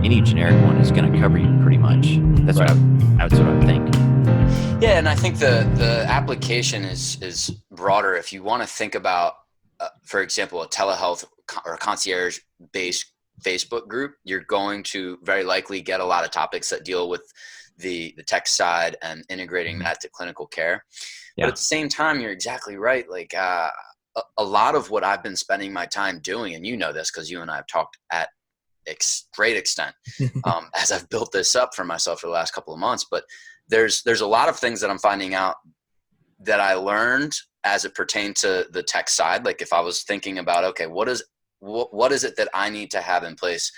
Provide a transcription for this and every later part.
any generic one is going to cover you pretty much. That's Right. that's what I would think. Yeah, and I think the application is broader. If you want to think about, for example, a telehealth or concierge-based Facebook group, you're going to very likely get a lot of topics that deal with the tech side and integrating that to clinical care. But Yeah. at the same time, you're exactly right. Like a lot of what I've been spending my time doing, and you know this because you and I have talked at great extent as I've built this up for myself for the last couple of months. But there's a lot of things that I'm finding out that I learned as it pertained to the tech side. Like if I was thinking about, okay, what is it that I need to have in place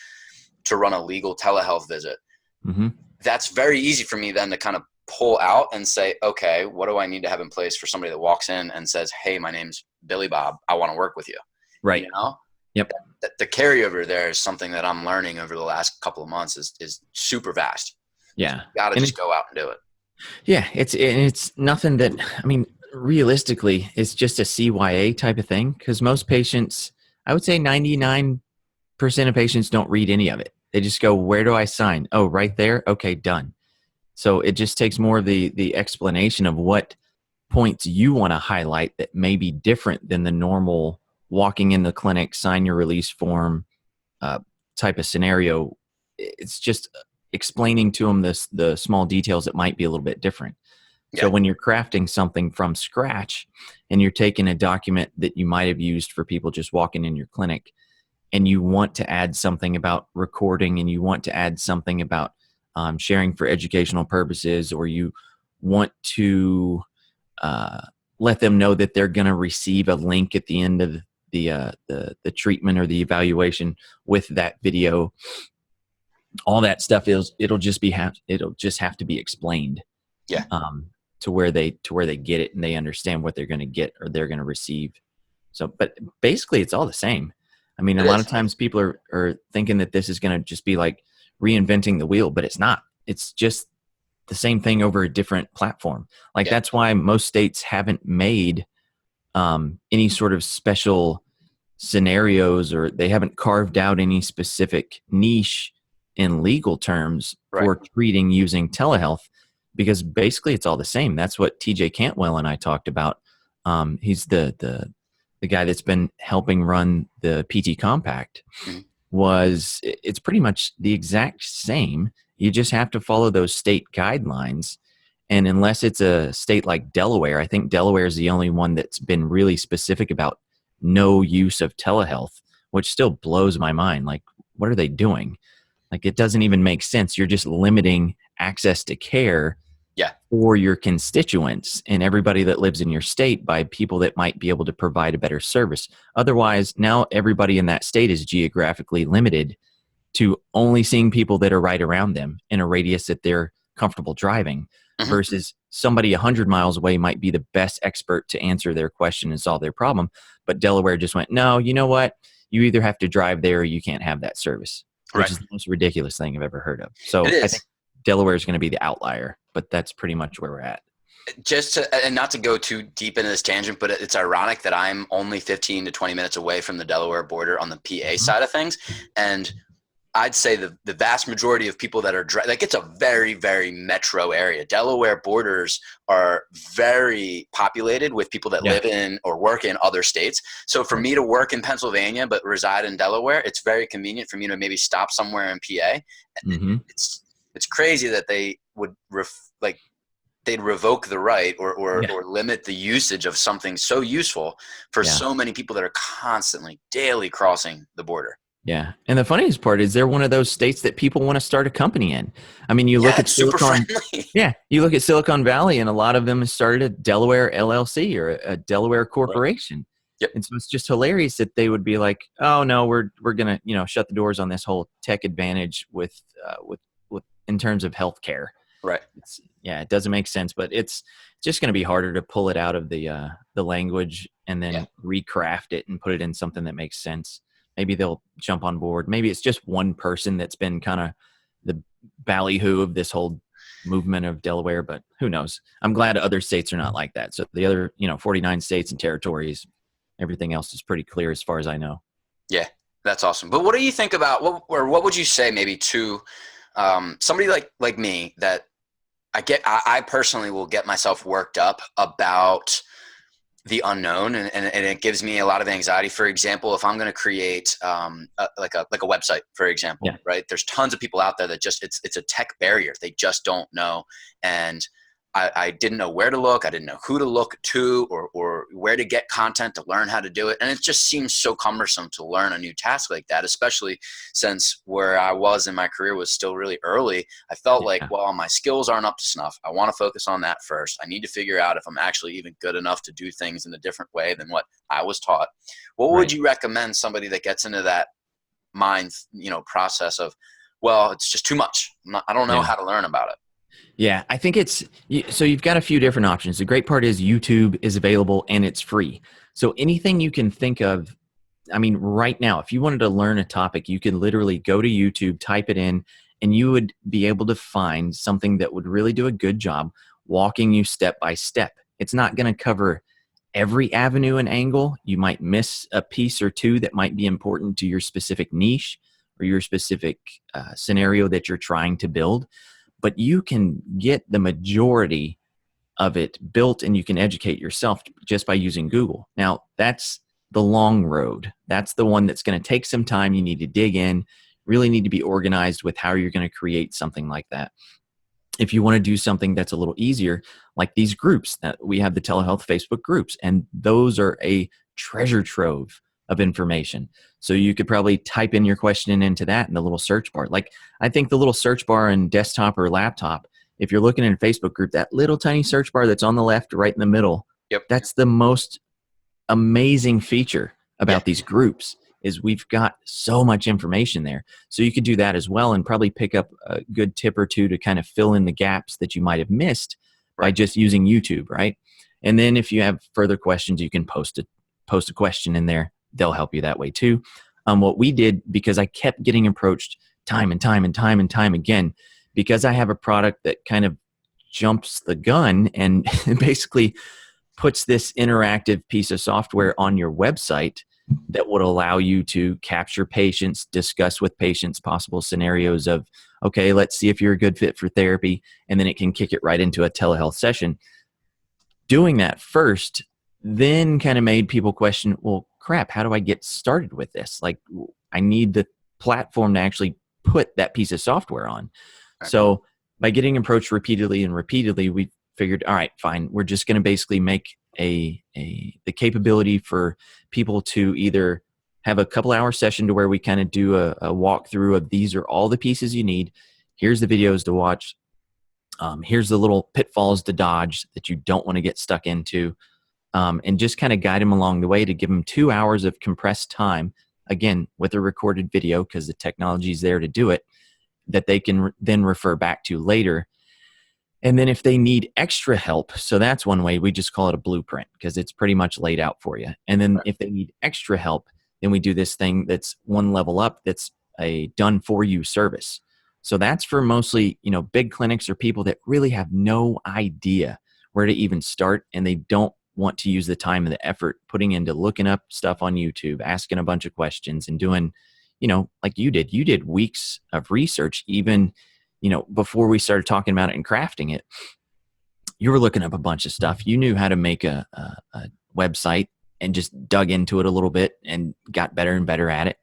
to run a legal telehealth visit? Mm-hmm. That's very easy for me then to kind of pull out and say, okay, what do I need to have in place for somebody that walks in and says, hey, my name's Billy Bob, I want to work with you. Right. You know? Yep. The carryover there is something that I'm learning over the last couple of months is super vast. Yeah. You got to just go out and do it. Yeah. It's nothing that, I mean, realistically, it's just a CYA type of thing because most patients, I would say 99% of patients don't read any of it. They just go, where do I sign? Oh, right there. Okay, done. So it just takes more of the explanation of what points you want to highlight that may be different than the normal walking in the clinic, sign your release form type of scenario. It's just explaining to them the small details that might be a little bit different. Yeah. So when you're crafting something from scratch and you're taking a document that you might have used for people just walking in your clinic and you want to add something about recording and you want to add something about sharing for educational purposes, or you want to let them know that they're going to receive a link at the end of the treatment or the evaluation with that video. All that stuff it'll just have to be explained. Yeah. To where they get it and they understand what they're going to get or they're going to receive. So, but basically it's all the same. I mean, a lot of times people are thinking that this is going to just be like reinventing the wheel, but it's not. It's just the same thing over a different platform. Like that's why most states haven't made any sort of special scenarios, or they haven't carved out any specific niche in legal terms for treating using telehealth, because basically it's all the same. That's what TJ Cantwell and I talked about. He's the guy that's been helping run the PT Compact. It's pretty much the exact same. You just have to follow those state guidelines. And unless it's a state like Delaware, I think Delaware is the only one that's been really specific about no use of telehealth, which still blows my mind. Like, what are they doing? Like, it doesn't even make sense. You're just limiting access to care for your constituents and everybody that lives in your state by people that might be able to provide a better service. Otherwise, now everybody in that state is geographically limited to only seeing people that are right around them in a radius that they're comfortable driving, versus somebody 100 miles away might be the best expert to answer their question and solve their problem. But Delaware just went, no, you know what? You either have to drive there or you can't have that service, which is the most ridiculous thing I've ever heard of. So I think Delaware is going to be the outlier, but that's pretty much where we're at. And not to go too deep into this tangent, but it's ironic that I'm only 15 to 20 minutes away from the Delaware border on the PA side of things. And I'd say the vast majority of people that are like, it's a very, very metro area. Delaware borders are very populated with people that live in or work in other states. So for me to work in Pennsylvania but reside in Delaware, it's very convenient for me to maybe stop somewhere in PA. It's crazy that they would they'd revoke the right or limit the usage of something so useful for so many people that are constantly daily crossing the border. Yeah. And the funniest part is they're one of those states that people want to start a company in. I mean, you look at Silicon, you look at Silicon Valley, and a lot of them started a Delaware LLC or a Delaware corporation. And so it's just hilarious that they would be like, oh no, we're going to, shut the doors on this whole tech advantage with in terms of healthcare. Right. It doesn't make sense, but it's just going to be harder to pull it out of the language and then recraft it and put it in something that makes sense. Maybe they'll jump on board. Maybe it's just one person that's been kind of the ballyhoo of this whole movement of Delaware, but who knows? I'm glad other states are not like that. So the other, 49 states and territories, everything else is pretty clear as far as I know. Yeah. That's awesome. But what do you think about what would you say maybe to somebody like me that I personally will get myself worked up about the unknown, and it gives me a lot of anxiety. For example, if I'm going to create like a website, for example, Yeah. right? There's tons of people out there that just it's a tech barrier. They just don't know, and I didn't know where to look. I didn't know who to look to, or where to get content to learn how to do it. And it just seems so cumbersome to learn a new task like that, especially since where I was in my career was still really early. I felt like, Yeah. well, my skills aren't up to snuff. I want to focus on that first. I need to figure out if I'm actually even good enough to do things in a different way than what I was taught. What would Right. you recommend somebody that gets into that mind, process of, well, it's just too much. I don't know Yeah. how to learn about it. Yeah, I think so you've got a few different options. The great part is YouTube is available and it's free. So anything you can think of, I mean, right now, if you wanted to learn a topic, you could literally go to YouTube, type it in, and you would be able to find something that would really do a good job walking you step by step. It's not going to cover every avenue and angle. You might miss a piece or two that might be important to your specific niche or your specific scenario that you're trying to build, but you can get the majority of it built and you can educate yourself just by using Google. Now, that's the long road. That's the one that's going to take some time. You need to dig in, really need to be organized with how you're going to create something like that. If you want to do something that's a little easier, like these groups that we have, the telehealth Facebook groups, and those are a treasure trove of information. So you could probably type in your question into that in the little search bar. Like I think the little search bar in desktop or laptop, if you're looking in a Facebook group, that little tiny search bar that's on the left, right in the middle, Yep. that's the most amazing feature Yeah. about these groups is we've got so much information there. So you could do that as well and probably pick up a good tip or two to kind of fill in the gaps that you might have missed by Right. just using YouTube, right? And then if you have further questions, you can post a question in there. They'll help you that way too. What we did, because I kept getting approached time and time and time and time again, because I have a product that kind of jumps the gun and basically puts this interactive piece of software on your website that would allow you to capture patients, discuss with patients possible scenarios of, okay, let's see if you're a good fit for therapy. And then it can kick it right into a telehealth session. Doing that first then kind of made people question, well, crap, how do I get started with this? Like, I need the platform to actually put that piece of software on. Right. So by getting approached repeatedly and repeatedly, we figured, all right, fine, we're just going to basically make the capability for people to either have a couple hour session to where we kind of do a walkthrough of these are all the pieces you need. Here's the videos to watch. Here's the little pitfalls to dodge that you don't want to get stuck into, and just kind of guide them along the way to give them 2 hours of compressed time, again, with a recorded video because the technology is there to do it, that they can then refer back to later. And then if they need extra help, so that's one way, we just call it a blueprint because it's pretty much laid out for you. And then Right. if they need extra help, then we do this thing that's one level up, that's a done for you service. So that's for mostly, big clinics or people that really have no idea where to even start, and they don't want to use the time and the effort putting into looking up stuff on YouTube, asking a bunch of questions and doing, like you did weeks of research, even, before we started talking about it and crafting it. You were looking up a bunch of stuff. You knew how to make a website and just dug into it a little bit and got better and better at it.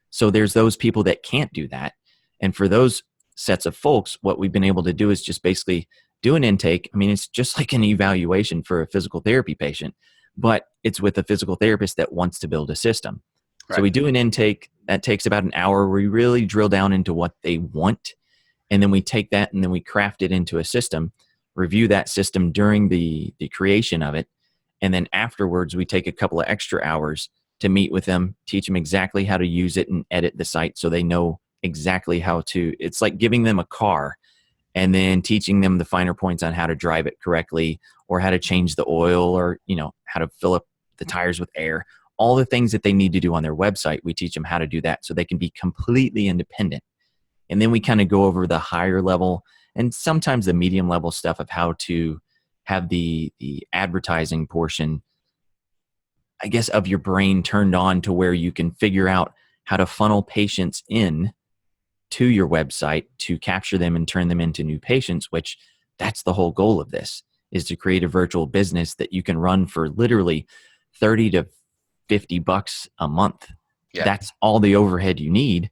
So there's those people that can't do that. And for those sets of folks, what we've been able to do is just basically do an intake. I mean, it's just like an evaluation for a physical therapy patient, but it's with a physical therapist that wants to build a system. So Right. we do an intake that takes about an hour. We really drill down into what they want. And then we take that and then we craft it into a system, review that system during the creation of it. And then afterwards, we take a couple of extra hours to meet with them, teach them exactly how to use it and edit the site so they know exactly how to. It's like giving them a car and then teaching them the finer points on how to drive it correctly or how to change the oil or, how to fill up the tires with air. All the things that they need to do on their website, we teach them how to do that so they can be completely independent. And then we kind of go over the higher level and sometimes the medium level stuff of how to have the advertising portion, I guess, of your brain turned on to where you can figure out how to funnel patients in to your website to capture them and turn them into new patients, which that's the whole goal of this, is to create a virtual business that you can run for literally 30 to 50 bucks a month. Yeah. That's all the overhead you need.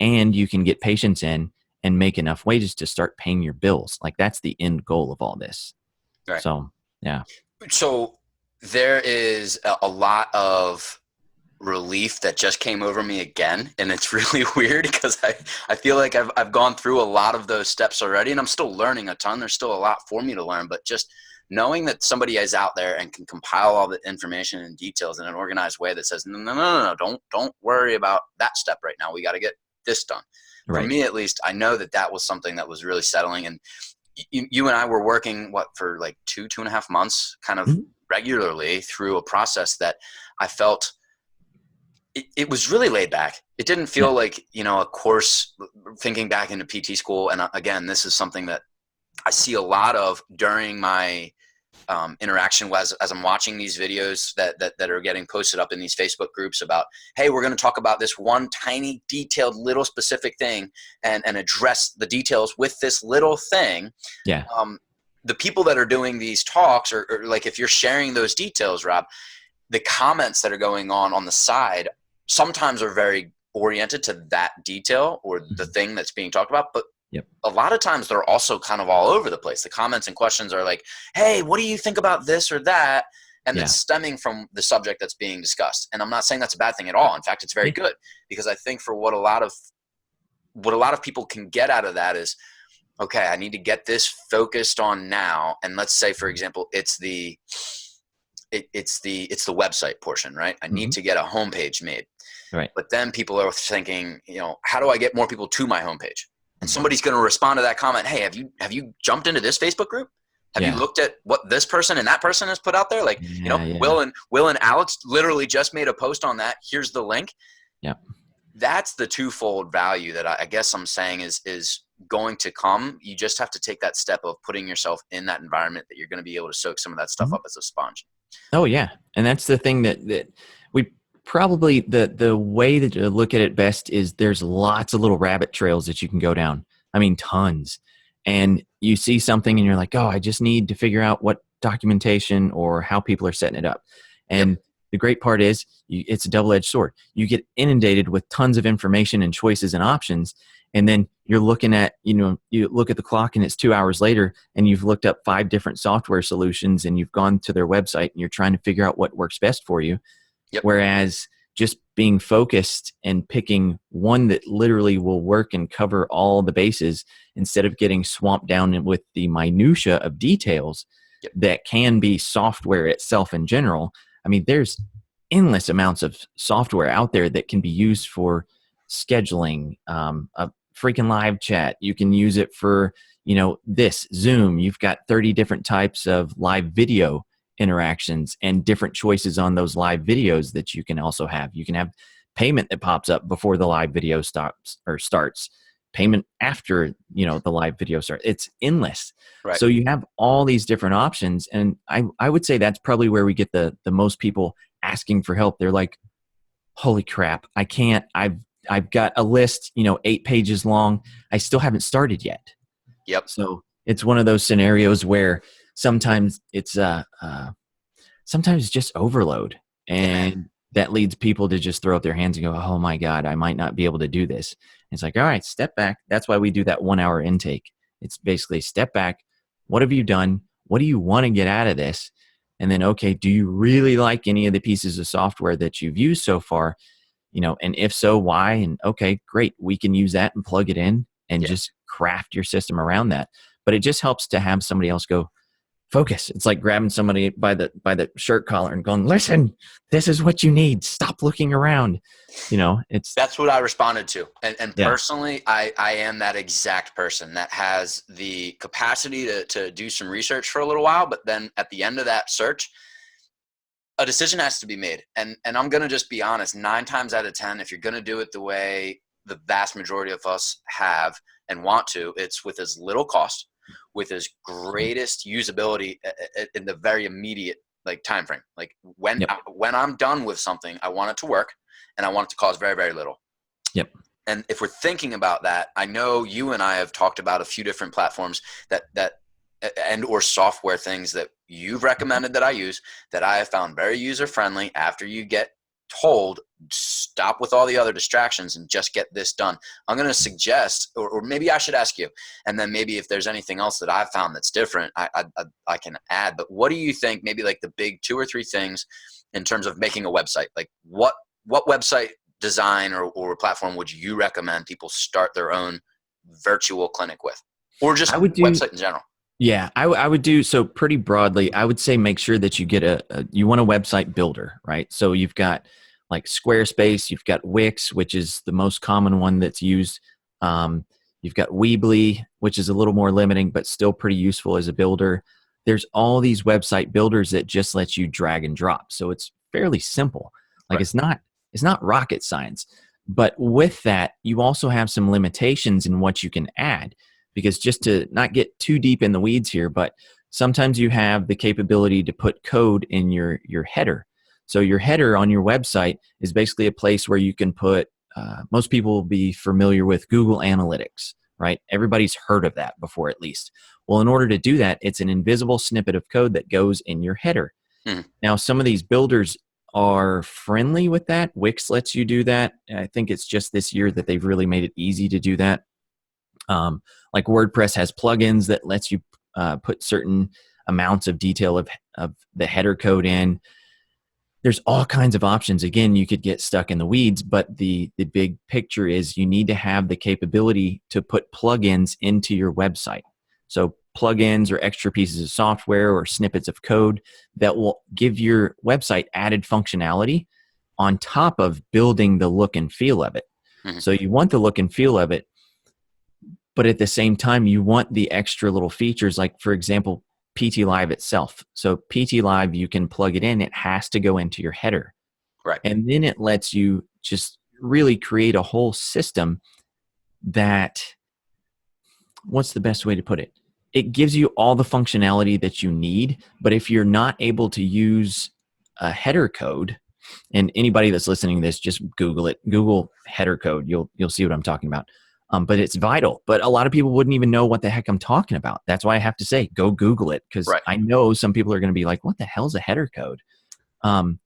And you can get patients in and make enough wages to start paying your bills. Like that's the end goal of all this. Right. So, yeah. So there is a lot of relief that just came over me again, and it's really weird because I feel like I've gone through a lot of those steps already, and I'm still learning a ton. There's still a lot for me to learn, but just knowing that somebody is out there and can compile all the information and details in an organized way that says no, don't worry about that step right now, we got to get this done. For Right. me at least, I know that was something that was really settling. And you and I were working for like 2.5 months kind of Mhm. regularly through a process that I felt it was really laid back. It didn't Yeah. feel like, a course. Thinking back into PT school, and again, this is something that I see a lot of during my interaction as I'm watching these videos that are getting posted up in these Facebook groups about, hey, we're going to talk about this one tiny detailed little specific thing and address the details with this little thing. Yeah. The people that are doing these talks, or like if you're sharing those details, Rob, the comments that are going on the side sometimes are very oriented to that detail or the Mhm. thing that's being talked about, but Yep. a lot of times they're also kind of all over the place. The comments and questions are like, hey, what do you think about this or that? And Yeah. it's stemming from the subject that's being discussed. And I'm not saying that's a bad thing at all. In fact, it's very Yeah. good, because I think for what a lot of people can get out of that is, okay, I need to get this focused on now. And let's say, for example, it's the website portion, right? I need Mhm. to get a homepage made. Right. But then people are thinking, how do I get more people to my homepage? And Mhm. somebody's going to respond to that comment, hey, have you jumped into this Facebook group? Have you Yeah. looked at what this person and that person has put out there? Like, Yeah. Yeah. Will and Alex literally just made a post on that. Here's the link. Yeah. That's the twofold value that I guess I'm saying is going to come. You just have to take that step of putting yourself in that environment that you're going to be able to soak some of that stuff Mhm. up as a sponge. Oh yeah, and that's the thing that we probably the way that to look at it best is there's lots of little rabbit trails that you can go down. I mean, tons. And you see something and you're like, oh, I just need to figure out what documentation or how people are setting it up. Yep. And the great part is it's a double-edged sword. You get inundated with tons of information and choices and options, and then you're looking at, you look at the clock and it's 2 hours later and you've looked up 5 different software solutions and you've gone to their website and you're trying to figure out what works best for you. Yep. Whereas just being focused and picking one that literally will work and cover all the bases instead of getting swamped down with the minutia of details Yep. that can be software itself in general. I mean, there's endless amounts of software out there that can be used for scheduling, a freaking live chat. You can use it for, this Zoom. You've got 30 different types of live video interactions and different choices on those live videos that you can also have. You can have payment that pops up before the live video stops or starts, payment after, the live video starts. It's endless. Right. So you have all these different options. And I would say that's probably where we get the most people asking for help. They're like, holy crap, I can't, I've got a list, 8 pages long. I still haven't started yet. Yep. So it's one of those scenarios where sometimes sometimes it's just overload, Yeah, man. and that leads people to just throw up their hands and go, oh my God, I might not be able to do this. And it's like, all right, step back. That's why we do that 1 hour intake. It's basically step back. What have you done? What do you want to get out of this? And then, okay, do you really like any of the pieces of software that you've used so far? And if so, why? And okay, great. We can use that and plug it in and Yeah. just craft your system around that. But it just helps to have somebody else go, focus. It's like grabbing somebody by the shirt collar and going, listen, this is what you need. Stop looking around. It's, That's what I responded to. And yeah. personally, I am that exact person that has the capacity to do some research for a little while, but then at the end of that search, a decision has to be made. And I'm going to just be honest, 9 times out of 10, if you're going to do it the way the vast majority of us have and want to, it's with as little cost, with as greatest usability in the very immediate time frame. Like when Yep. I'm done with something, I want it to work and I want it to cost very, very little. Yep. And if we're thinking about that, I know you and I have talked about a few different platforms that and or software things that you've recommended that I use that I have found very user friendly after you get told stop with all the other distractions and just get this done. I'm going to suggest, or maybe I should ask you, and then maybe if there's anything else that I've found that's different, I can add. But what do you think? Maybe like the big 2 or 3 things in terms of making a website. Like what website design or platform would you recommend people start their own virtual clinic with, or just I would do, website in general? yeah, I would do so pretty broadly. I would say make sure that you get you want a website builder, right? So you've got like Squarespace, you've got Wix, which is the most common one that's used. You've got Weebly, which is a little more limiting, but still pretty useful as a builder. There's all these website builders that just let you drag and drop. So it's fairly simple. Like Right. it's not rocket science. But with that, you also have some limitations in what you can add, because just to not get too deep in the weeds here, but sometimes you have the capability to put code in your header. So your header on your website is basically a place where you can put, most people will be familiar with Google Analytics, right? Everybody's heard of that before, at least. Well, in order to do that, it's an invisible snippet of code that goes in your header. Mhm. Now, some of these builders are friendly with that. Wix lets you do that. I think it's just this year that they've really made it easy to do that. Like WordPress has plugins that lets you put certain amounts of detail of the header code in. There's all kinds of options. Again, you could get stuck in the weeds, but the big picture is you need to have the capability to put plugins into your website. So plugins or extra pieces of software or snippets of code that will give your website added functionality on top of building the look and feel of it. Mhm. So you want the look and feel of it, but at the same time, you want the extra little features, like, for example, PT Live itself. So PT Live, you can plug it in. It has to go into your header. Right. And then it lets you just really create a whole system that, what's the best way to put it? It gives you all the functionality that you need. But if you're not able to use a header code, and anybody that's listening to this, just Google it. Google header code. You'll see what I'm talking about. But it's vital. But a lot of people wouldn't even know what the heck I'm talking about. That's why I have to say, go Google it, because Right. I know some people are going to be like, "What the hell's a header code?" Um,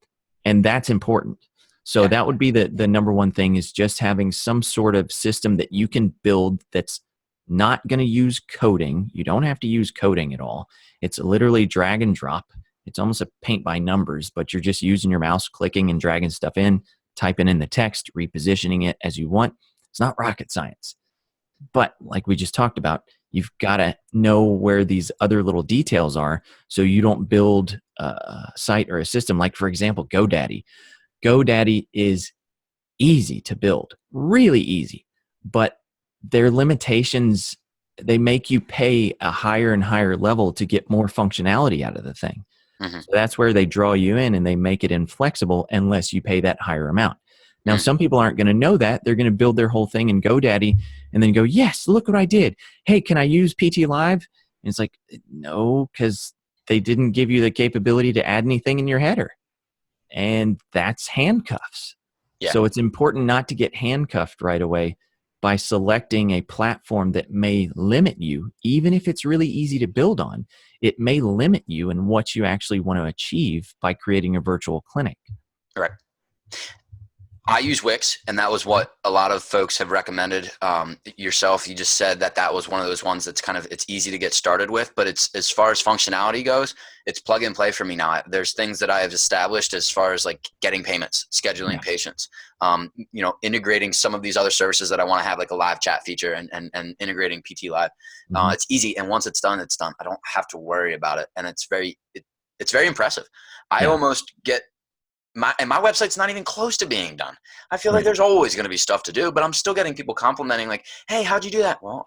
and that's important. So Yeah. that would be the number one thing, is just having some sort of system that you can build that's not going to use coding. You don't have to use coding at all. It's literally drag and drop. It's almost a paint by numbers, but you're just using your mouse, clicking and dragging stuff in, typing in the text, repositioning it as you want. It's not rocket science. But like we just talked about, you've got to know where these other little details are so you don't build a site or a system. Like, for example, GoDaddy. GoDaddy is easy to build, really easy, but their limitations, they make you pay a higher and higher level to get more functionality out of the thing. Mhm. So that's where they draw you in, and they make it inflexible unless you pay that higher amount. Now, Mm. some people aren't going to know that. They're going to build their whole thing in GoDaddy and then go, yes, look what I did. Hey, can I use PT Live? And it's like, no, because they didn't give you the capability to add anything in your header. And that's handcuffs. Yeah. So it's important not to get handcuffed right away by selecting a platform that may limit you, even if it's really easy to build on. It may limit you in what you actually want to achieve by creating a virtual clinic. Right. I use Wix, and that was what a lot of folks have recommended. Yourself, you just said that was one of those ones that's it's easy to get started with, but it's, as far as functionality goes, it's plug and play for me now. There's things that I have established as far as like getting payments, scheduling Yeah. patients, integrating some of these other services that I want to have, like a live chat feature and integrating PT Live. Mhm. It's easy, and once it's done, it's done. I don't have to worry about it, and it's very impressive. I Yeah. almost get my website's not even close to being done. I feel like Right. there's always going to be stuff to do, but I'm still getting people complimenting like, "Hey, how'd you do that?" Well,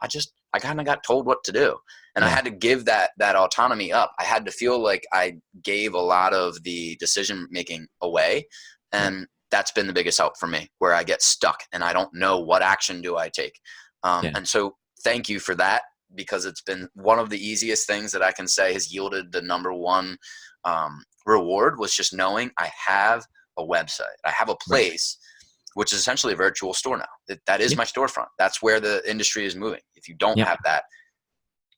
I kind of got told what to do, and I Yeah. had to give that autonomy up. I had to feel like I gave a lot of the decision making away, Yep. and that's been the biggest help for me, where I get stuck and I don't know what action do I take. Yeah. And so, thank you for that, because it's been one of the easiest things that I can say has yielded the number one reward, was just knowing I have a website. I have a Right. place which is essentially a virtual store now. That is Yeah. my storefront. That's where the industry is moving. If you don't Yeah. have that,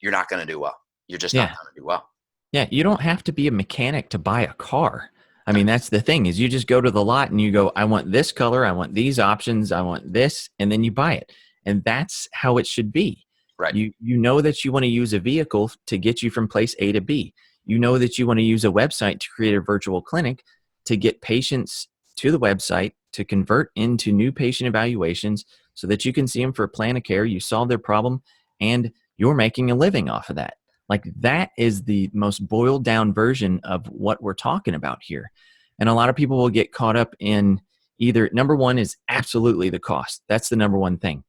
you're not going to do well. You're just not Yeah. going to do well. Yeah. You don't have to be a mechanic to buy a car. I mean, that's the thing is you just go to the lot and you go, I want this color. I want these options. I want this. And then you buy it. And that's how it should be. Right. You know that you want to use a vehicle to get you from place A to B. You know that you want to use a website to create a virtual clinic to get patients to the website to convert into new patient evaluations so that you can see them for a plan of care. You solve their problem and you're making a living off of that. Like that is the most boiled down version of what we're talking about here. And a lot of people will get caught up in either number one is absolutely the cost. That's the number one thing.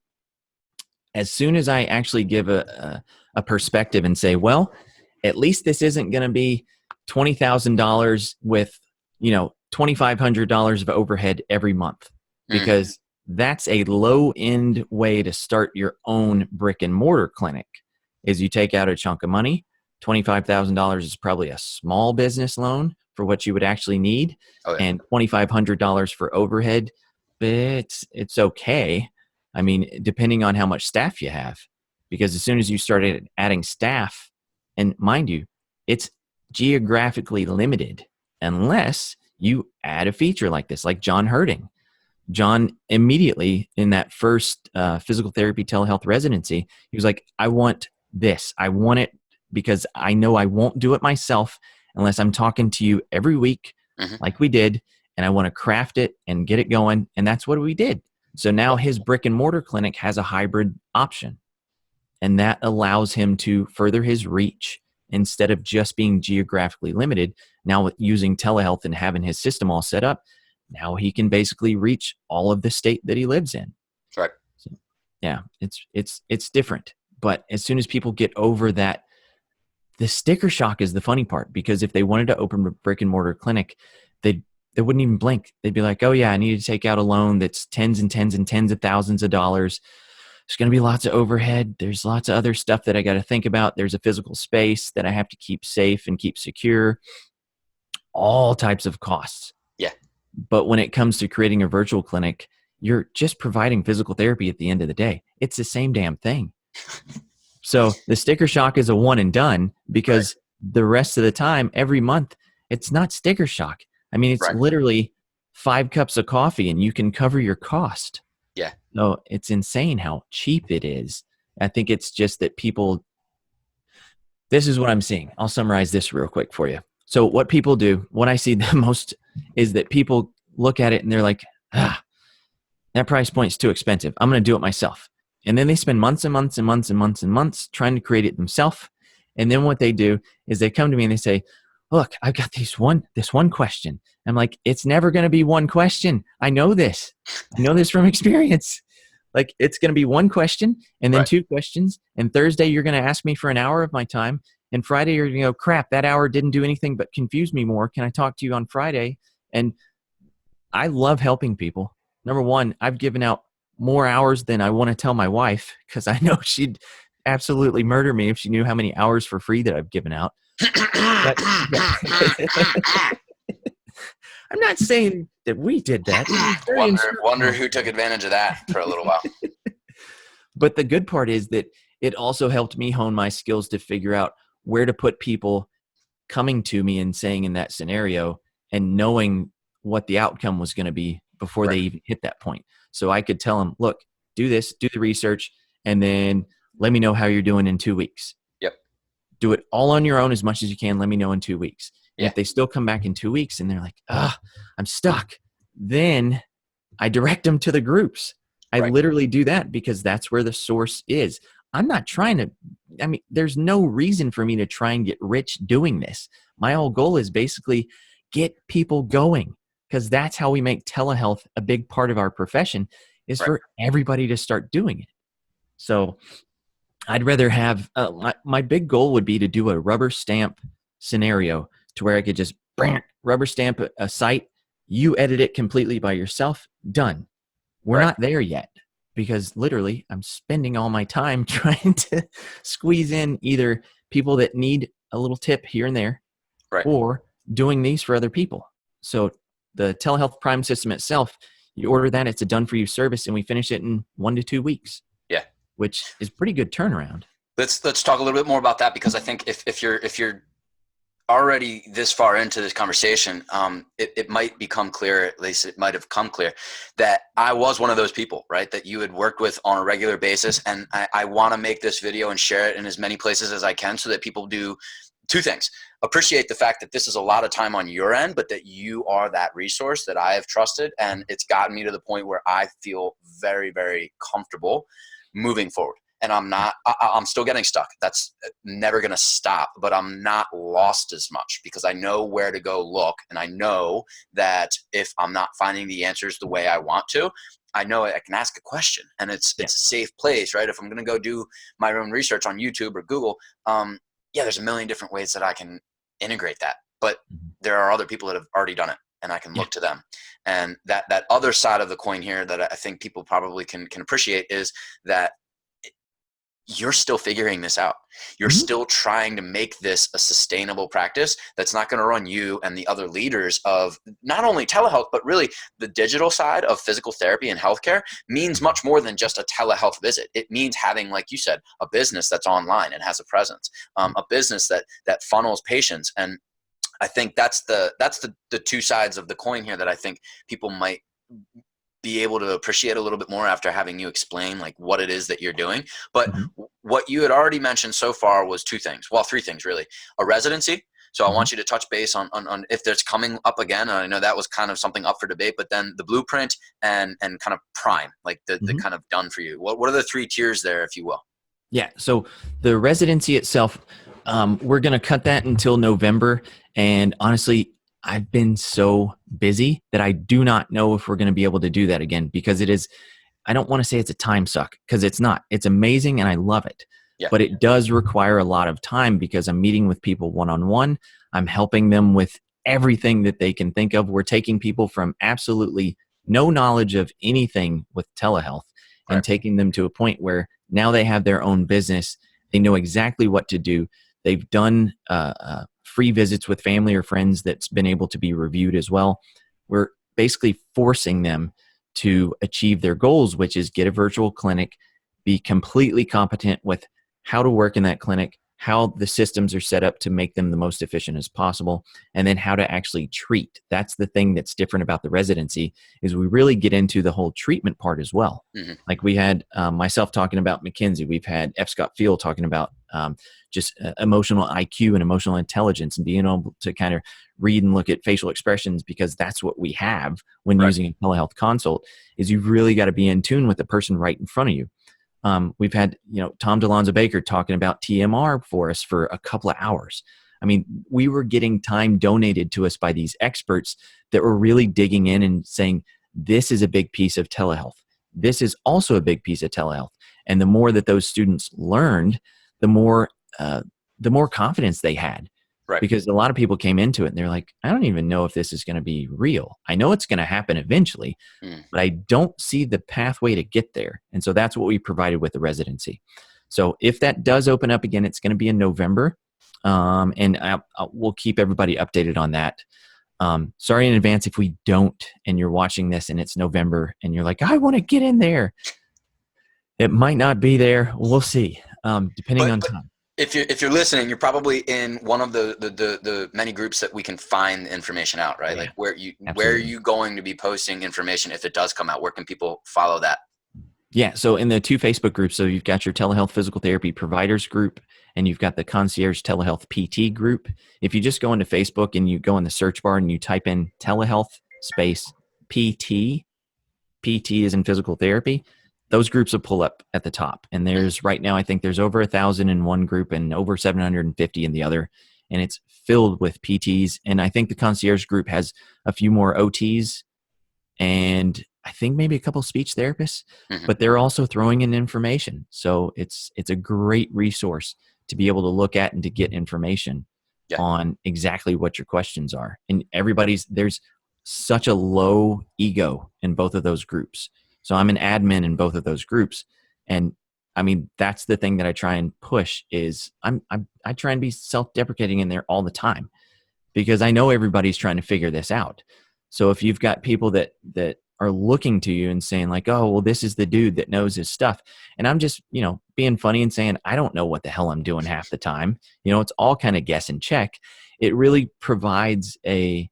As soon as I actually give a perspective and say, well, at least this isn't going to be $20,000 with, $2,500 of overhead every month, because that's a low end way to start your own brick and mortar clinic. Is you take out a chunk of money. $25,000 is probably a small business loan for what you would actually need, and $2,500 for overhead. It's okay. I mean, depending on how much staff you have, because as soon as you started adding staff, and mind you, it's geographically limited unless you add a feature like this, like John Herding. John immediately in that first physical therapy telehealth residency, he was like, I want this. I want it because I know I won't do it myself unless I'm talking to you every week like we did, and I want to craft it and get it going. And that's what we did. So now his brick and mortar clinic has a hybrid option, and that allows him to further his reach instead of just being geographically limited. Now with using telehealth and having his system all set up, now he can basically reach all of the state that he lives in. Right. So, yeah, it's different. But as soon as people get over that, the sticker shock is the funny part, because if they wanted to open a brick and mortar clinic, they wouldn't even blink. They'd be like, oh yeah, I need to take out a loan that's tens and tens and tens of thousands of dollars. There's going to be lots of overhead. There's lots of other stuff that I got to think about. There's a physical space that I have to keep safe and keep secure. All types of costs. Yeah. But when it comes to creating a virtual clinic, you're just providing physical therapy at the end of the day. It's the same damn thing. So the sticker shock is a one and done, because the rest of the time, every month, it's not sticker shock. I mean, it's literally 5 cups of coffee and you can cover your cost. Yeah. So it's insane how cheap it is. I think it's just that people, this is what I'm seeing. I'll summarize this real quick for you. So what people do, what I see the most is that people look at it and they're like, that price point's too expensive. I'm going to do it myself. And then they spend months and months and months and months and months trying to create it themselves. And then what they do is they come to me and they say, look, I've got this one question. I'm like, it's never going to be one question. I know this. I know this from experience. Like, it's going to be one question and then 2 questions. And Thursday, you're going to ask me for an hour of my time. And Friday, you're going to go, crap, that hour didn't do anything but confuse me more. Can I talk to you on Friday? And I love helping people. Number one, I've given out more hours than I want to tell my wife, because I know she'd absolutely murder me if she knew how many hours for free that I've given out. But, I'm not saying that we did that. Wonder who took advantage of that for a little while. But the good part is that it also helped me hone my skills to figure out where to put people coming to me and saying in that scenario and knowing what the outcome was going to be before they even hit that point. So I could tell them, look, do this, do the research, and then let me know how you're doing in 2 weeks. Yep. Do it all on your own as much as you can. Let me know in 2 weeks. And if they still come back in 2 weeks and they're like, I'm stuck, then I direct them to the groups. I literally do that because that's where the source is. I'm not trying to, there's no reason for me to try and get rich doing this. My whole goal is basically get people going, because that's how we make telehealth a big part of our profession, is for everybody to start doing it. So I'd rather have, my big goal would be to do a rubber stamp scenario to where I could just rubber stamp a site, you edit it completely by yourself, done. We're not there yet, because literally I'm spending all my time trying to squeeze in either people that need a little tip here and there, or doing these for other people. So the telehealth prime system itself, You order that, it's a done for you service, and we finish it in 1 to 2 weeks, Yeah. which is pretty good turnaround. Let's talk a little bit more about that, because I think if you're already this far into this conversation, it might become clear, at least it might have come clear, that I was one of those people, right, that you had worked with on a regular basis. And I want to make this video and share it in as many places as I can, so that people do two things: appreciate the fact that this is a lot of time on your end, but that you are that resource that I have trusted. And it's gotten me to the point where I feel very, very comfortable moving forward. And I'm still getting stuck. That's never going to stop, but I'm not lost as much, because I know where to go look. And I know that if I'm not finding the answers the way I want to, I know I can ask a question, and it's a safe place, right? If I'm going to go do my own research on YouTube or Google, there's a million different ways that I can integrate that, but there are other people that have already done it, and I can look to them. And that other side of the coin here that I think people probably can appreciate is that you're still figuring this out. You're still trying to make this a sustainable practice that's not going to run you and the other leaders of not only telehealth, but really the digital side of physical therapy and healthcare means much more than just a telehealth visit. It means having, like you said, a business that's online and has a presence, a business that funnels patients. And I think that's the two sides of the coin here that I think people might be able to appreciate a little bit more after having you explain like what it is that you're doing. But what you had already mentioned so far was two things. Well, three things really. A residency. So I want you to touch base on if there's coming up again. And I know that was kind of something up for debate, but then the blueprint and kind of prime, like the kind of done for you. What are the three tiers there, if you will? Yeah. So the residency itself, we're going to cut that until November. And honestly, I've been so busy that I do not know if we're going to be able to do that again, because it is, I don't want to say it's a time suck, because it's not. It's amazing and I love it. Yeah. But it does require a lot of time, because I'm meeting with people one-on-one. I'm helping them with everything that they can think of. We're taking people from absolutely no knowledge of anything with telehealth and taking them to a point where now they have their own business. They know exactly what to do. They've done free visits with family or friends that's been able to be reviewed as well. We're basically forcing them to achieve their goals, which is get a virtual clinic, be completely competent with how to work in that clinic, how the systems are set up to make them the most efficient as possible, and then how to actually treat. That's the thing that's different about the residency, is we really get into the whole treatment part as well. Like we had myself talking about McKinsey. We've had F. Scott Field talking about just emotional IQ and emotional intelligence, and being able to kind of read and look at facial expressions, because that's what we have when using a telehealth consult, is you've really got to be in tune with the person right in front of you. We've had, Tom DeLonzo Baker talking about TMR for us for a couple of hours. I mean, we were getting time donated to us by these experts that were really digging in and saying, this is a big piece of telehealth. This is also a big piece of telehealth. And the more that those students learned, the more confidence they had. Because a lot of people came into it and they're like, I don't even know if this is going to be real. I know it's going to happen eventually, but I don't see the pathway to get there. And so that's what we provided with the residency. So if that does open up again, it's going to be in November. And we'll keep everybody updated on that. Sorry in advance if we don't, and you're watching this and it's November and you're like, I want to get in there. It might not be there. We'll see, depending on time. If you're listening, you're probably in one of the many groups that we can find information out, right? Yeah. Like where are you going to be posting information if it does come out? Where can people follow that? Yeah, so in the two Facebook groups, so you've got your telehealth physical therapy providers group, and you've got the concierge telehealth PT group. If you just go into Facebook and you go in the search bar and you type in telehealth space PT is in physical therapy, those groups will pull up at the top. And there's right now, I think there's over 1,000 in one group and over 750 in the other. And it's filled with PTs. And I think the concierge group has a few more OTs and I think maybe a couple speech therapists, but they're also throwing in information. So it's a great resource to be able to look at and to get information on exactly what your questions are. And there's such a low ego in both of those groups. So I'm an admin in both of those groups. And I mean, that's the thing that I try and push is I try and be self-deprecating in there all the time, because I know everybody's trying to figure this out. So if you've got people that are looking to you and saying like, oh, well, this is the dude that knows his stuff. And I'm just, being funny and saying, I don't know what the hell I'm doing half the time. It's all kind of guess and check. It really provides a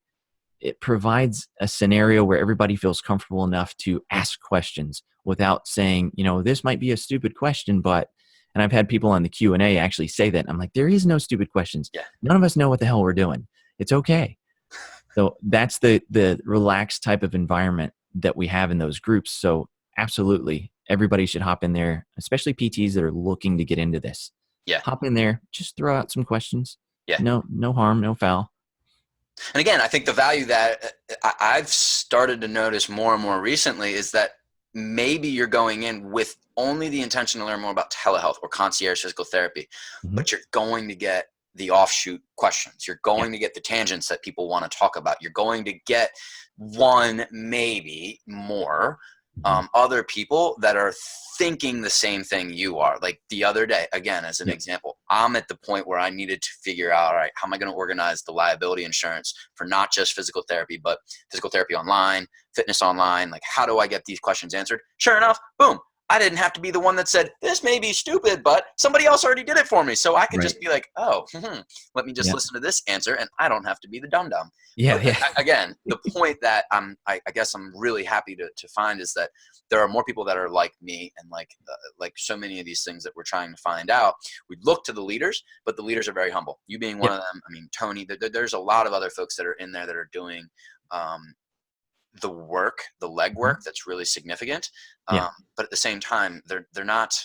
scenario where everybody feels comfortable enough to ask questions without saying, this might be a stupid question, but, and I've had people on the Q&A actually say that. I'm like, there is no stupid questions. Yeah. None of us know what the hell we're doing. It's okay. So that's the relaxed type of environment that we have in those groups. So absolutely, everybody should hop in there, especially PTs that are looking to get into this. Yeah. Hop in there, just throw out some questions. Yeah. No harm, no foul. And again, I think the value that I've started to notice more and more recently is that maybe you're going in with only the intention to learn more about telehealth or concierge physical therapy, Mm-hmm. but you're going to get the offshoot questions. You're going Yeah. to get the tangents that people want to talk about. You're going to get one, maybe more, other people that are thinking the same thing you are. Like the other day, again, as an Yep. example, I'm at the point where I needed to figure out, all right, how am I going to organize the liability insurance for not just physical therapy, but physical therapy online, fitness online? Like, how do I get these questions answered? Sure enough, boom. I didn't have to be the one that said, this may be stupid, but somebody else already did it for me. So I could Right. just be like, oh, let me just Yeah. listen to this answer, and I don't have to be the dum-dum. Yeah. But Yeah. again, the point that I guess I'm really happy to find is that there are more people that are like me, and like so many of these things that we're trying to find out. We look to the leaders, but the leaders are very humble. You being one Yep. of them. I mean, Tony, there's a lot of other folks that are in there that are doing the work, the legwork that's really significant. Yeah. But at the same time, they're not.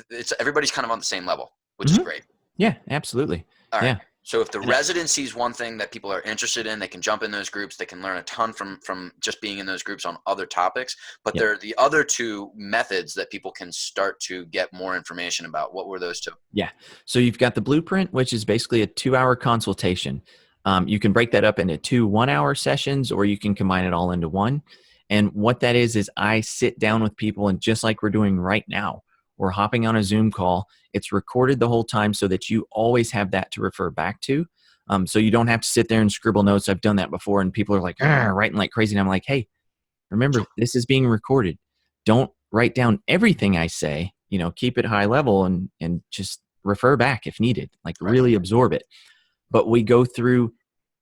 It's everybody's kind of on the same level, which is Mm-hmm. great. Yeah, absolutely. All right. Yeah. So if the And residency is one thing that people are interested in, they can jump in those groups. They can learn a ton from just being in those groups on other topics. But yep. there are the other two methods that people can start to get more information about. What were those two? Yeah. So you've got the blueprint, which is basically a 2-hour consultation. You can break that up into 2 1-hour sessions, or you can combine it all into one. And what that is I sit down with people, and just like we're doing right now, we're hopping on a Zoom call. It's recorded the whole time so that you always have that to refer back to. So you don't have to sit there and scribble notes. I've done that before, and people are like, writing like crazy. And I'm like, hey, remember, this is being recorded. Don't write down everything I say. Keep it high level and just refer back if needed. Like Right. really absorb it. But we go through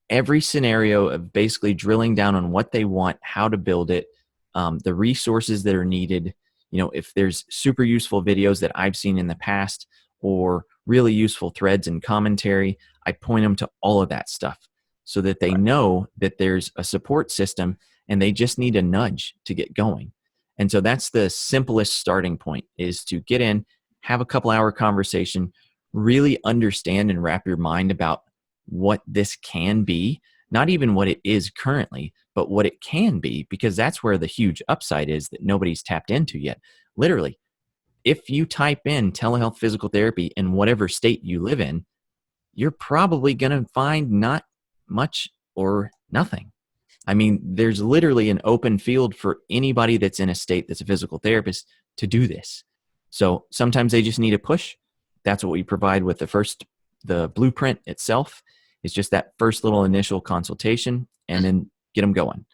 every scenario of basically drilling down on what they want, how to build it, the resources that are needed. If there's super useful videos that I've seen in the past or really useful threads and commentary, I point them to all of that stuff so that they know that there's a support system and they just need a nudge to get going. And so that's the simplest starting point, is to get in, have a couple hour conversation, really understand and wrap your mind about what this can be, not even what it is currently, but what it can be, because that's where the huge upside is that nobody's tapped into yet. Literally, if you type in telehealth physical therapy in whatever state you live in, you're probably going to find not much or nothing. I mean, there's literally an open field for anybody that's in a state that's a physical therapist to do this. So sometimes they just need a push. That's what we provide with the blueprint itself. It's just that first little initial consultation, and then get them going,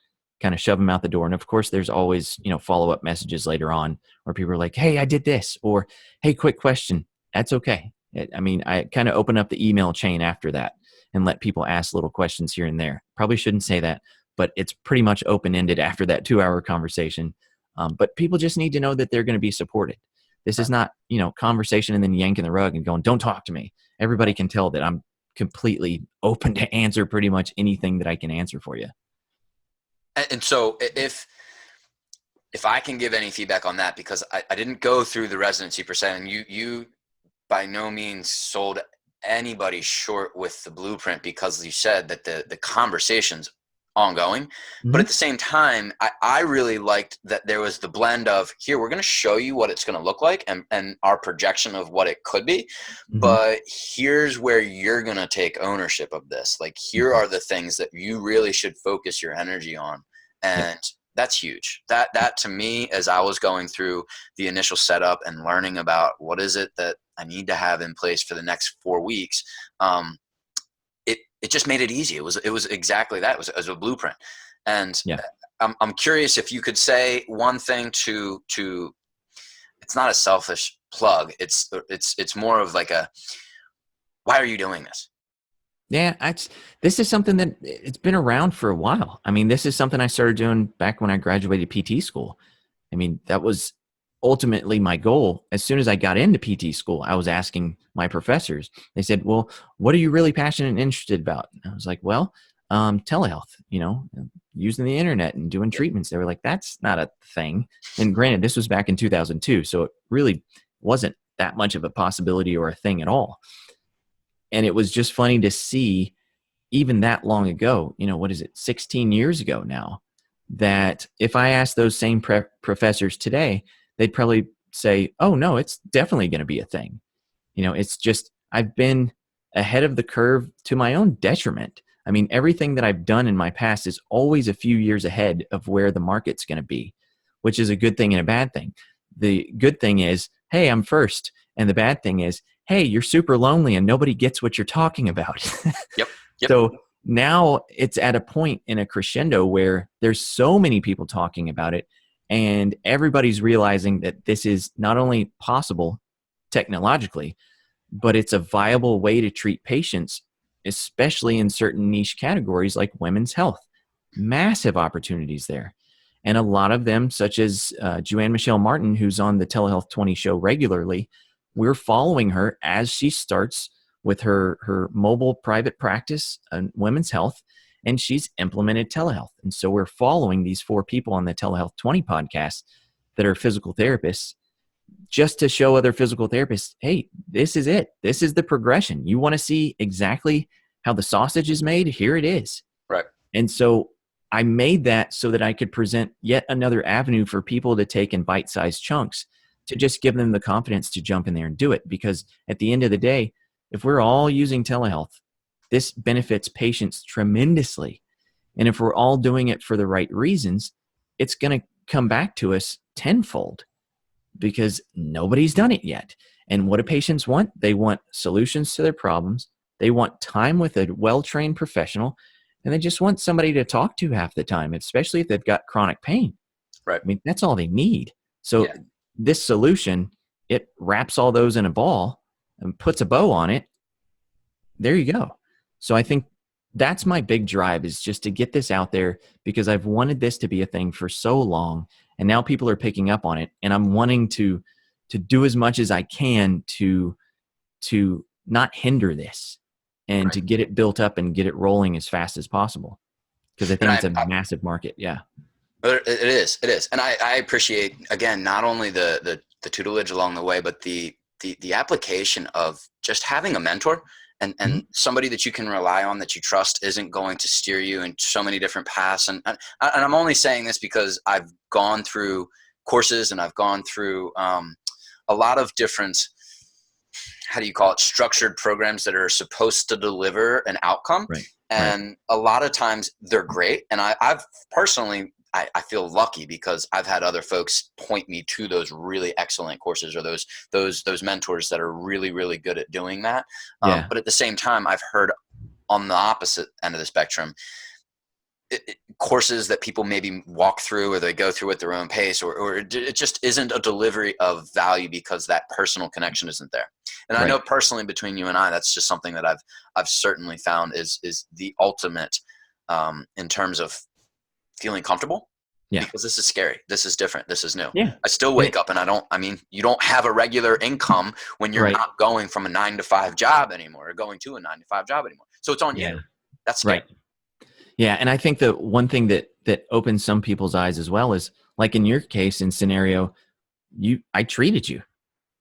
kind of shove them out the door. And of course, there's always, follow-up messages later on where people are like, hey, I did this, or hey, quick question. That's okay. I kind of open up the email chain after that and let people ask little questions here and there. Probably shouldn't say that, but it's pretty much open-ended after that 2-hour conversation. But people just need to know that they're going to be supported. This is not, conversation and then yanking the rug and going, don't talk to me. Everybody can tell that I'm completely open to answer pretty much anything that I can answer for you. And so if I can give any feedback on that, because I didn't go through the residency per se, and you by no means sold anybody short with the blueprint, because you said that the conversation's ongoing. Mm-hmm. But at the same time, I really liked that there was the blend of, here, we're going to show you what it's going to look like and our projection of what it could be. Mm-hmm. But here's where you're going to take ownership of this. Like, here are the things that you really should focus your energy on. And that's huge. That to me, as I was going through the initial setup and learning about what is it that I need to have in place for the next 4 weeks, it just made it easy. It was exactly that. It was a blueprint. And I'm curious if you could say one thing to it's not a selfish plug. It's more of like a, why are you doing this? Yeah, this is something that it's been around for a while. I mean, this is something I started doing back when I graduated PT school. I mean, that was ultimately my goal. As soon as I got into PT school, I was asking my professors. They said, "Well, what are you really passionate and interested about?" And I was like, "Well, telehealth. Using the internet and doing Yep. treatments." They were like, "That's not a thing." And granted, this was back in 2002, so it really wasn't that much of a possibility or a thing at all. And it was just funny to see, even that long ago, what is it, 16 years ago now, that if I asked those same professors today, they'd probably say, "Oh, no, it's definitely going to be a thing." It's just, I've been ahead of the curve to my own detriment. I mean, everything that I've done in my past is always a few years ahead of where the market's going to be, which is a good thing and a bad thing. The good thing is, hey, I'm first. And the bad thing is, hey, you're super lonely and nobody gets what you're talking about. Yep. Yep. So now it's at a point in a crescendo where there's so many people talking about it, and everybody's realizing that this is not only possible technologically, but it's a viable way to treat patients, especially in certain niche categories like women's health. Massive opportunities there. And a lot of them, such as Joanne Michelle Martin, who's on the Telehealth 20 show regularly, we're following her as she starts with her mobile private practice in women's health, and she's implemented telehealth. And so we're following these 4 people on the Telehealth 20 podcast that are physical therapists, just to show other physical therapists, hey, this is it. This is the progression. You want to see exactly how the sausage is made? Here it is. Right. And so I made that so that I could present yet another avenue for people to take in bite-sized chunks, to just give them the confidence to jump in there and do it. Because at the end of the day, if we're all using telehealth, this benefits patients tremendously. And if we're all doing it for the right reasons, it's going to come back to us tenfold, because nobody's done it yet. And what do patients want? They want solutions to their problems. They want time with a well-trained professional, and they just want somebody to talk to half the time, especially if they've got chronic pain. Right. I mean, that's all they need. So Yeah. this solution, it wraps all those in a ball and puts a bow on it. There you go. So I think that's my big drive, is just to get this out there, because I've wanted this to be a thing for so long, and now people are picking up on it, and I'm wanting to do as much as I can to not hinder this, and Right. to get it built up and get it rolling as fast as possible, because I And think it's a massive market. Yeah. It is. And I appreciate, again, not only the tutelage along the way, but the application of just having a mentor and Mhm. somebody that you can rely on, that you trust isn't going to steer you in so many different paths. And I'm only saying this because I've gone through courses, and I've gone through a lot of different, how do you call it, structured programs that are supposed to deliver an outcome. Right. Right. And a lot of times they're great. And I've personally, I feel lucky because I've had other folks point me to those really excellent courses, or those mentors that are really, really good at doing that. Yeah. But at the same time, I've heard on the opposite end of the spectrum, courses that people maybe walk through, or they go through at their own pace, or it just isn't a delivery of value because that personal connection isn't there. And I Right. know personally, between you and I, that's just something that I've certainly found is the ultimate, in terms of feeling comfortable, Yeah. because this is scary. This is different. This is new. Yeah. I still And wake up and you don't have a regular income when you're right. not going from a 9 to 5 job anymore, or going to a 9 to 5 job anymore. So it's on Yeah. you. That's scary. Right. Yeah. And I think the one thing that opens some people's eyes as well is, like in your case and scenario, I treated you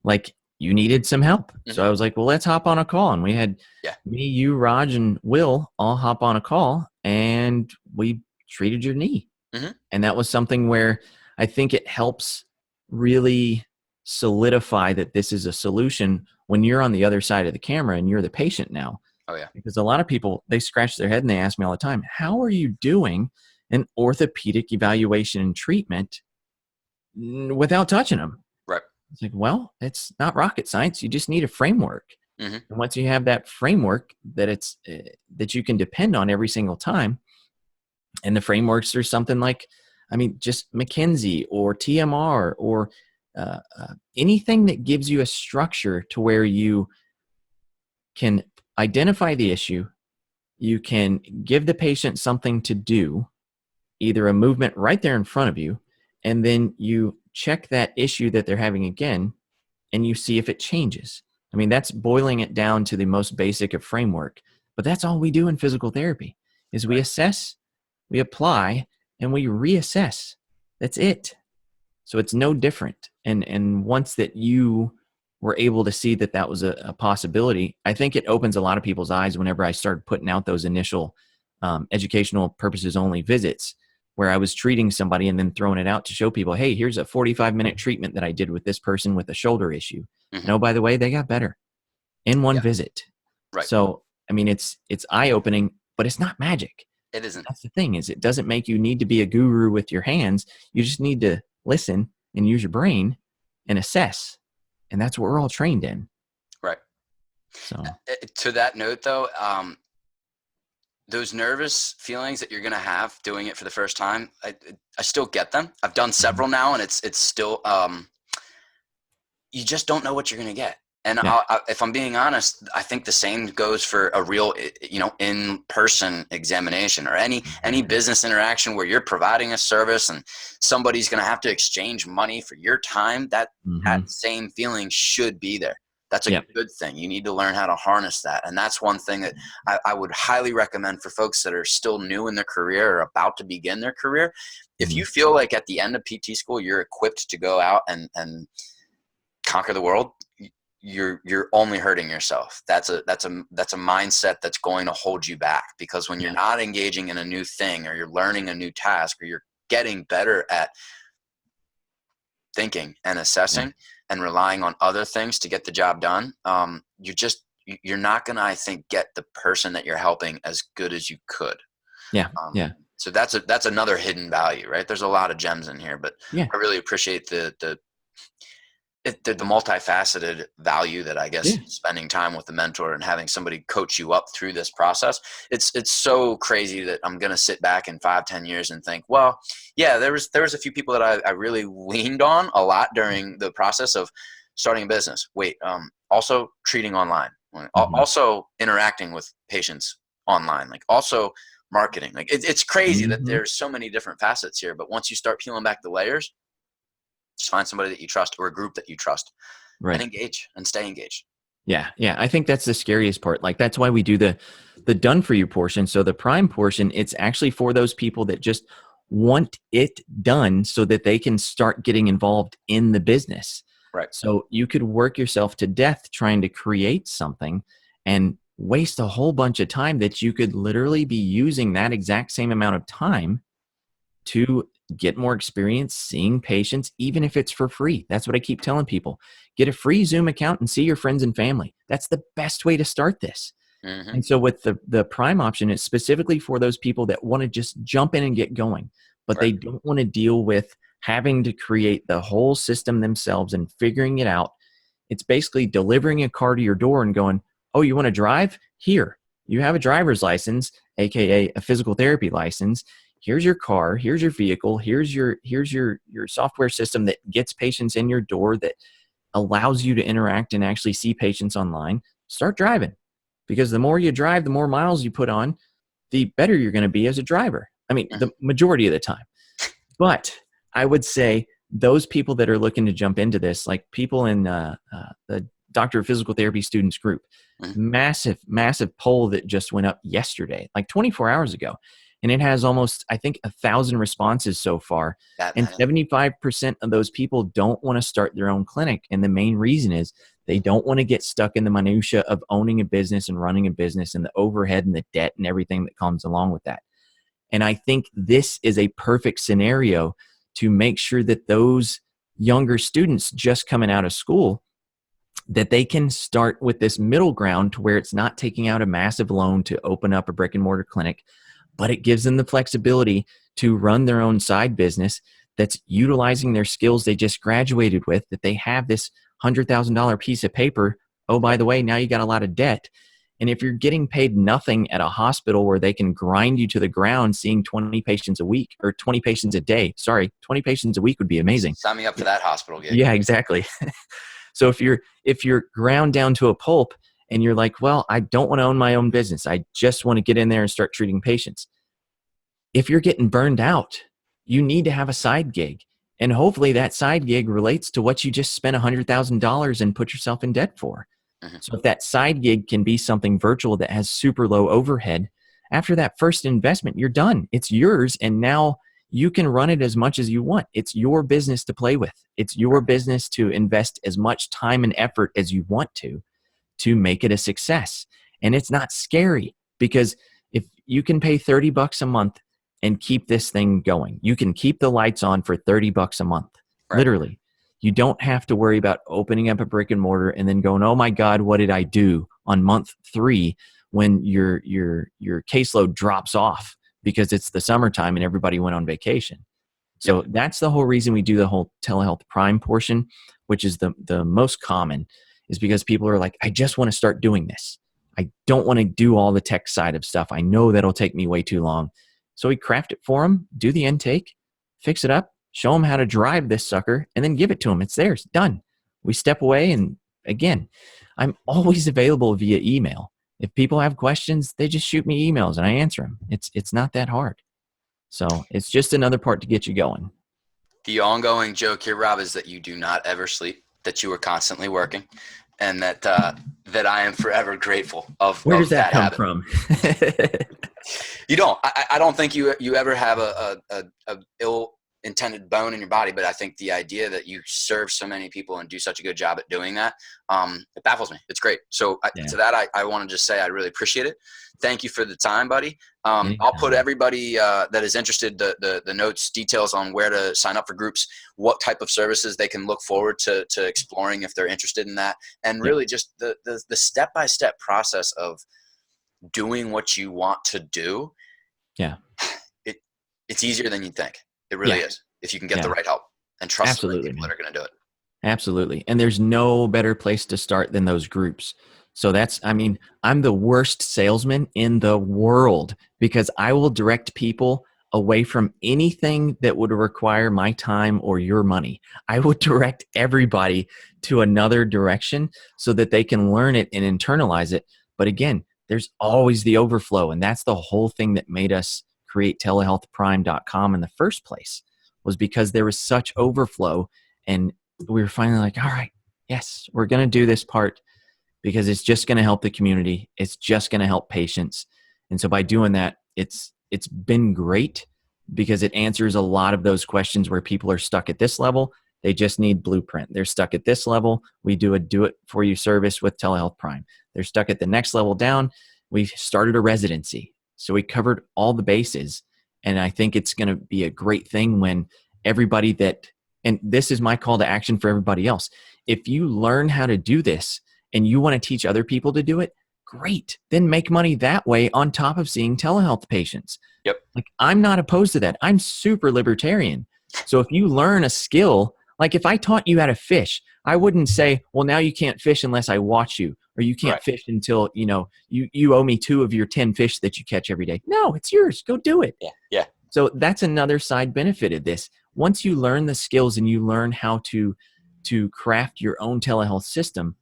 like you needed some help. So Hmm. I was like, well, let's hop on a call. And we had Yeah. me, you, Raj, and Will all hop on a call, and we treated your knee. Hmm. And that was something where I think it helps really solidify that this is a solution when you're on the other side of the camera and you're the patient now. Oh yeah. Because a lot of people, they scratch their head and they ask me all the time, how are you doing an orthopedic evaluation and treatment without touching them? Right. It's like, well, it's not rocket science. You just need a framework. Hmm. And once you have that framework, that you can depend on every single time, and the frameworks are something like I mean, just McKinsey or TMR or anything that gives you a structure to where you can identify the issue, you can give the patient something to do, either a movement right there in front of you, and then you check that issue that they're having again, and you see if it changes. I mean, that's boiling it down to the most basic of framework, but that's all we do in physical therapy is we Right. assess, we apply, and we reassess. That's it. So it's no different. And once that you were able to see that that was a possibility, I think it opens a lot of people's eyes whenever I started putting out those initial educational purposes only visits where I was treating somebody and then throwing it out to show people, hey, here's a 45-minute treatment that I did with this person with a shoulder issue. And Hmm. oh, by the way, they got better in one Yeah. visit. Right. So, I mean, it's eye-opening, but it's not magic. It isn't. That's the thing is it doesn't make you need to be a guru with your hands. You just need to listen and use your brain and assess. And that's what we're all trained in. Right. So, To that note, though, those nervous feelings that you're going to have doing it for the first time, I still get them. I've done several now, and it's still you just don't know what you're going to get. And yeah. if I'm being honest, I think the same goes for a real, in-person examination or any business interaction where you're providing a service and somebody's going to have to exchange money for your time. That same feeling should be there. That's a good thing. You need to learn how to harness that. And that's one thing that I would highly recommend for folks that are still new in their career or about to begin their career. If you feel like at the end of PT school, you're equipped to go out and conquer the world, you're only hurting yourself. That's a mindset that's going to hold you back, because when you're not engaging in a new thing or you're learning a new task or you're getting better at thinking and assessing and relying on other things to get the job done, you're not going to, I think, get the person that you're helping as good as you could. So that's another hidden value, right? There's a lot of gems in here, but I really appreciate the multifaceted value that I guess spending time with the mentor and having somebody coach you up through this process. It's so crazy that I'm going to sit back in 5-10 years and think, well, yeah, there was a few people that I really leaned on a lot during the process of starting a business. Also treating online, also interacting with patients online, like also marketing. Like it's crazy that there's so many different facets here, but once you start peeling back the layers, just find somebody that you trust or a group that you trust, and engage and stay engaged. Yeah. I think that's the scariest part. Like that's why we do the done for you portion. So the prime portion, it's actually for those people that just want it done so that they can start getting involved in the business. Right. So you could work yourself to death trying to create something and waste a whole bunch of time that you could literally be using that exact same amount of time to get more experience seeing patients, even if it's for free. That's what I keep telling people. Get a free Zoom account and see your friends and family. That's the best way to start this. And so with the prime option, it's specifically for those people that want to just jump in and get going, but they don't want to deal with having to create the whole system themselves and figuring it out. It's basically delivering a car to your door and going, oh, you want to drive? Here, you have a driver's license, AKA a physical therapy license. Here's your car, here's your vehicle, here's your software system that gets patients in your door, that allows you to interact and actually see patients online. Start driving, because the more you drive, the more miles you put on, the better you're going to be as a driver. I mean, the majority of the time. But I would say those people that are looking to jump into this, like people in the Doctor of Physical Therapy students group, massive poll that just went up yesterday, like 24 hours ago. And it has almost, I think, 1,000 responses so far. And 75% of those people don't want to start their own clinic. And the main reason is they don't want to get stuck in the minutia of owning a business and running a business and the overhead and the debt and everything that comes along with that. And I think this is a perfect scenario to make sure that those younger students just coming out of school, that they can start with this middle ground to where it's not taking out a massive loan to open up a brick and mortar clinic, but it gives them the flexibility to run their own side business that's utilizing their skills they just graduated with, that they have this $100,000 piece of paper. Oh, by the way, now you got a lot of debt. And if you're getting paid nothing at a hospital where they can grind you to the ground seeing 20 patients a week, or 20 patients a day, sorry, 20 patients a week would be amazing. Sign me up for that hospital gig. Yeah, exactly. So if you're ground down to a pulp and you're like, well, I don't want to own my own business, I just want to get in there and start treating patients. If you're getting burned out, you need to have a side gig. And hopefully that side gig relates to what you just spent $100,000 and put yourself in debt for. Mm-hmm. So if that side gig can be something virtual that has super low overhead, after that first investment, you're done. It's yours. And now you can run it as much as you want. It's your business to play with. It's your business to invest as much time and effort as you want to make it a success. And it's not scary, because if you can pay $30 a month and keep this thing going, you can keep the lights on for $30 a month. Right. Literally. You don't have to worry about opening up a brick and mortar and then going, oh my God, what did I do on month 3 when your caseload drops off because it's the summertime and everybody went on vacation. So that's the whole reason we do the whole telehealth prime portion, which is the most common, is because people are like, I just want to start doing this. I don't want to do all the tech side of stuff. I know that'll take me way too long. So we craft it for them, do the intake, fix it up, show them how to drive this sucker, and then give it to them. It's theirs, done. We step away, and again, I'm always available via email. If people have questions, they just shoot me emails and I answer them. It's not that hard. So it's just another part to get you going. The ongoing joke here, Rob, is that you do not ever sleep, that you are constantly working, and that that I am forever grateful of. Where does that come habit. from? You don't. I don't think you ever have a ill-intended bone in your body, but I think the idea that you serve so many people and do such a good job at doing that, it baffles me. It's great. So to that, I want to just say I really appreciate it. Thank you for the time, buddy. I'll put everybody that is interested, the notes, details on where to sign up for groups, what type of services they can look forward to exploring if they're interested in that, and really just the step-by-step process of doing what you want to do. Yeah. It's easier than you think. It really is, if you can get the right help and trust the right people that are going to do it. Absolutely. And there's no better place to start than those groups. So I'm the worst salesman in the world, because I will direct people away from anything that would require my time or your money. I would direct everybody to another direction so that they can learn it and internalize it. But again, there's always the overflow. And that's the whole thing that made us create telehealthprime.com in the first place, was because there was such overflow. And we were finally like, all right, yes, we're going to do this part, because it's just going to help the community. It's just going to help patients. And so by doing that, it's been great, because it answers a lot of those questions where people are stuck at this level. They just need blueprint. They're stuck at this level. We do a do-it-for-you service with Telehealth Prime. They're stuck at the next level down. We started a residency. So we covered all the bases. And I think it's going to be a great thing when everybody and this is my call to action for everybody else. If you learn how to do this and you want to teach other people to do it, great. Then make money that way on top of seeing telehealth patients. Yep. Like, I'm not opposed to that. I'm super libertarian. So if you learn a skill, like if I taught you how to fish, I wouldn't say, well, now you can't fish unless I watch you, or you can't fish until, you owe me 2 of your 10 fish that you catch every day. No, it's yours. Go do it. Yeah. So that's another side benefit of this. Once you learn the skills and you learn how to craft your own telehealth system,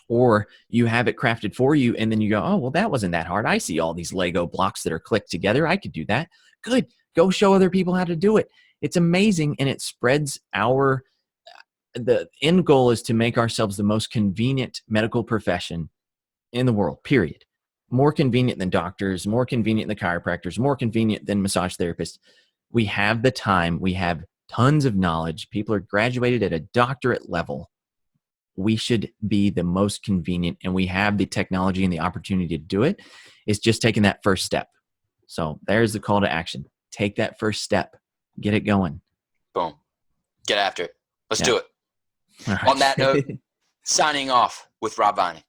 or you have it crafted for you, and then you go, oh, well, that wasn't that hard. I see all these Lego blocks that are clicked together. I could do that. Good. Go show other people how to do it. It's amazing, and it spreads the end goal is to make ourselves the most convenient medical profession in the world, period. More convenient than doctors, more convenient than chiropractors, more convenient than massage therapists. We have the time. We have tons of knowledge. People are graduated at a doctorate level. We should be the most convenient, and we have the technology and the opportunity to do it. It's just taking that first step. So there's the call to action. Take that first step. Get it going. Boom. Get after it. Let's do it. All right. On that note, signing off with Rob Viney.